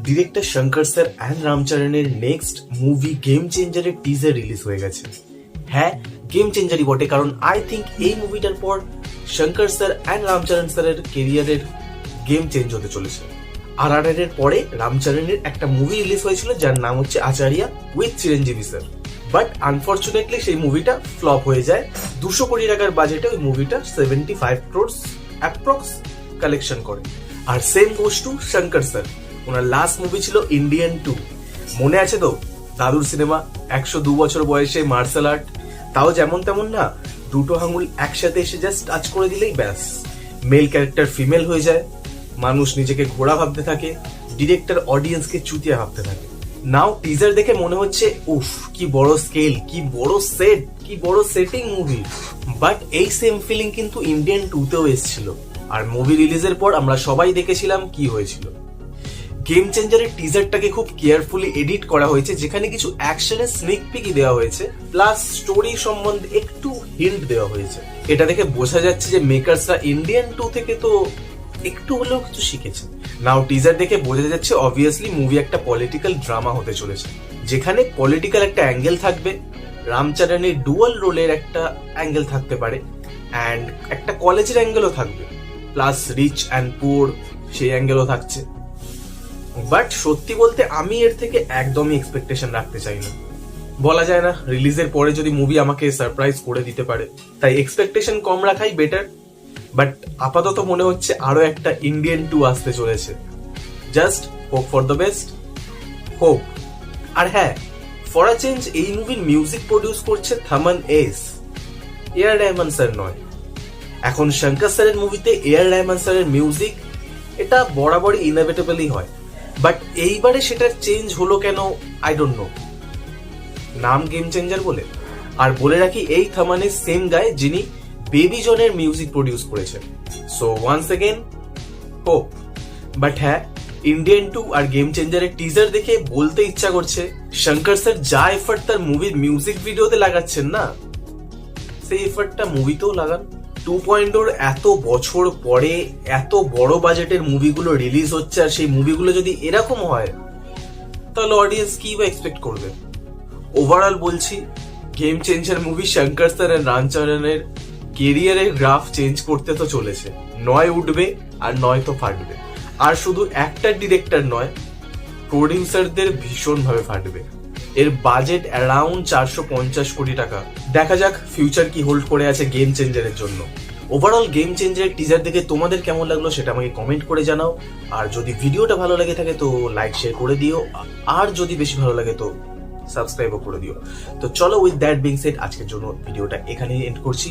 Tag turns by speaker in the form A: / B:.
A: Director Shankar sir and রামচরণের next movie game চেঞ্জারের teaser release হয়ে গেছে। হ্যাঁ, গেম চেঞ্জারই বটে, কারণ আই থিঙ্ক এই মুভিটার পর শঙ্কর স্যার অ্যান্ড রামচরণ স্যারের কেরিয়ারের গেম চেঞ্জ হতে চলেছে। RRR এর পরে রামচরণের একটা মুভি রিলিজ হয়েছিল যার নাম হচ্ছে Acharia with Chiranjeevi sir, but unfortunately সেই মুভিটা ফ্লপ হয়ে যায়। 200 কোটি টাকার বাজেটে ওই মুভিটা 75 crores অ্যাপ্রক্স কালেকশন করে। আর same goes to Shankar sir, ওনার লাস্ট মুভি ছিল ইন্ডিয়ান 2। মনে আছে তো দাদুর সিনেমা, 102 বছর বয়সে মার্শাল আর্ট, তাও যেমন তেমন না, দুটো আঙুল একসাথে এসে জাস্ট টাচ করে দিলেই ব্যাস মেল ক্যারেক্টার ফিমেল হয়ে যায়, মানুষ নিজেকে ঘোড়া ভাবতে থাকে, ডিরেক্টর অডিয়েন্সকে চুতিয়া ভাবতে থাকে। নাও টিজার দেখে মনে হচ্ছে উফ কি বড় স্কেল, কি বড় সেট, কি বড় সেটিং মুভি। বাট এই সেম ফিলিং কিন্তু ইন্ডিয়ান 2তেও এসেছিল, আর মুভি রিলিজের পর আমরা সবাই দেখেছিলাম কি হয়েছিল। গেম চেঞ্জারের টিজারটাকে খুব কেয়ারফুলি এডিট করা হয়েছে, যেখানে কিছু অ্যাকশনের স্নেক পিকই দেওয়া হয়েছে, প্লাস স্টোরি সম্বন্ধে একটু হিন্ট দেওয়া হয়েছে। এটা দেখে বোঝা যাচ্ছে যে মেকার্সরা ইন্ডিয়ান 2 থেকে তো একটু হলেও কিছু শিখেছে। নাও টিজার দেখে বোঝা যাচ্ছে অবভিয়াসলি মুভি একটা পলিটিক্যাল ড্রামা হতে চলেছে, যেখানে পলিটিক্যাল একটা অ্যাঙ্গেল থাকবে, রামচরণের ডুয়াল রোলের একটা অ্যাঙ্গেল থাকতে পারে, অ্যান্ড একটা কলেজের অ্যাঙ্গেলও থাকবে, প্লাস রিচ অ্যান্ড পুয়ার সেই অ্যাঙ্গেলও থাকছে। বাট সত্যি বলতে আমি এর থেকে একদমই এক্সপেকটেশন রাখতে চাই না। বলা যায় না রিলিজের পরে যদি মুভি আমাকে সারপ্রাইজ করে দিতে পারে, তাই এক্সপেকটেশন কম রাখাই বেটার। বাট আপাতত মনে হচ্ছে আরো একটা ইন্ডিয়ান 2 আসতে চলেছে। Just hope for the best, hope. আর হ্যাঁ, ফর আ চেঞ্জ এই মুভির মিউজিক প্রডিউস করছে থামান এস, এআর রহমান স্যার নয়। এখন শঙ্কর স্যারের মুভিতে এআর রহমান স্যারের মিউজিক এটা বরাবরই ইনএভিটেবলই হয়, বাট এইবারে সেটার চেঞ্জ হলো কেন আই ডোন্ট নো। নাম গেম চেঞ্জার বলে। আর বলে রাখি এই থামানের সেম গায় যিনি বেবি জনের মিউজিক প্রডিউস করেছেন। So once again hope. But হ্যাঁ, ইন্ডিয়ান 2 আর গেম চেঞ্জারের টিজার দেখে বলতে ইচ্ছা করছে শঙ্কর স্যার যা এফর্ট তার মুভির মিউজিক ভিডিওতে লাগাচ্ছেন না, সেই এফর্টটা মুভিতেও লাগান। 2.0 এত বছর পরে এত বড় বাজেটের মুভিগুলো রিলিজ হচ্ছে, আর সেই মুভিগুলো যদি এরকম হয় তাহলে অডিয়েন্স কি বা এক্সপেক্ট করবে। ওভারঅল বলছি, game changer movie Shankar sir আর রামচরণের কেরিয়ারের গ্রাফ চেঞ্জ করতে তো চলেছে, নয় উঠবে আর নয় তো ফাটবে। আর শুধু একটা ডিরেক্টর নয়, প্রডিউসারদের ভীষণ ভাবে ফাটবে। এর বাজেট অ্যারাউন্ড 450 কোটি টাকা। দেখা যাক ফিউচার কি হোল্ড করে আছে গেম চেঞ্জারের জন্য। ওভারঅল গেম চেঞ্জারের টিজার দেখে তোমাদের কেমন লাগলো সেটা আমাকে কমেন্ট করে জানাও। আর যদি ভিডিওটা ভালো লাগে থাকে তো লাইক শেয়ার করে দিও, আর যদি বেশি ভালো লাগে তো সাবস্ক্রাইবও করে দিও। তো চলো উইথ দ্যাট বিং সেড আজকের জন্য ভিডিওটা এখানেই এন্ড করছি।